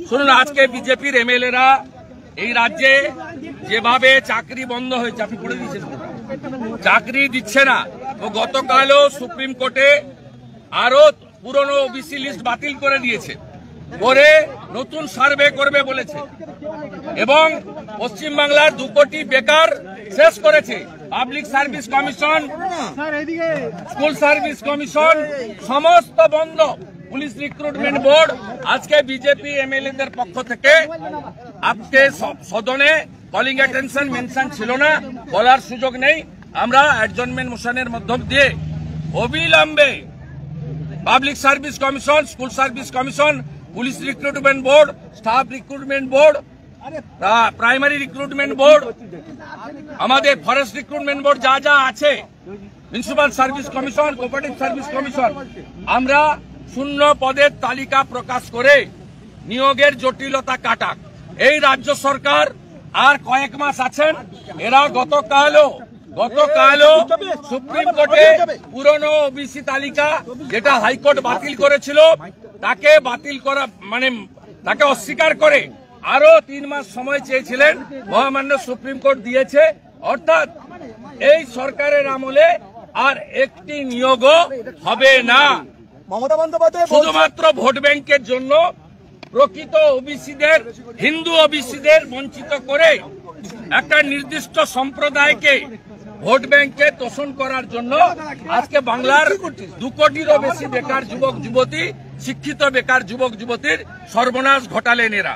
শুনুন, আজকে বিজেপির এমএলএরা এই রাজ্যে যেভাবে চাকরি বন্ধ হয়েছে, আপনি পড়ে দিচ্ছেন, চাকরি দিচ্ছে না। তো গতকালও সুপ্রিম কোর্টে আরো পুরনো ওবিসি লিস্ট বাতিল করে দিয়েছে, করে নতুন সার্ভে করবে বলেছে, এবং পশ্চিমবাংলার 2 কোটি বেকার শেষ করেছে। Public service commission, school service commission সমস্ত বন্ধ। পুলিশ রিক্রুটমেন্ট বোর্ড আজকে বিজেপি এমএলএদের পক্ষ থেকে আজকে সদনে কলিং অ্যাটেনশন মেনশন ছিল না, বলার সুযোগ নেই। আমরা অ্যাডজর্নমেন্ট মোশনের মধ্যম দিয়ে অবিলম্বে public service commission, school service commission, police recruitment board, staff recruitment board, primary recruitment board, আমাদের ফরেস্ট রিক্রুটমেন্ট বোর্ড যা যা আছে, municipal service commission, cooperative service commission, আমরা শূন্য পদের তালিকা প্রকাশ করে নিয়োগের জটিলতা কাটাক। এই রাজ্য সরকার আর কয়েক মাস আছেন। এরা গতকালও সুপ্রিম কোর্টে পুরনো ওবিসি তালিকা যেটা হাইকোর্ট বাতিল করেছিল তাকে বাতিল করা তাকে অস্বীকার করে আরো 3 মাস সময় চেয়েছিলেন, মহামান্য সুপ্রিম কোর্ট দিয়েছে। অর্থাৎ এই সরকারের আমলে আর একটি নিয়োগও হবে না। শুধুমাত্র ভোট ব্যাংকের জন্য প্রকৃত ওবিসিদের, হিন্দু ওবিসিদের বঞ্চিত করে একটা নির্দিষ্ট সম্প্রদায়কে ভোট ব্যাংকে তোষণ করার জন্য আজকে বাংলার 2 কোটিরও বেশি বেকার যুবক যুবতী, শিক্ষিত বেকার যুবক যুবতীর সর্বনাশ ঘটালেন এরা।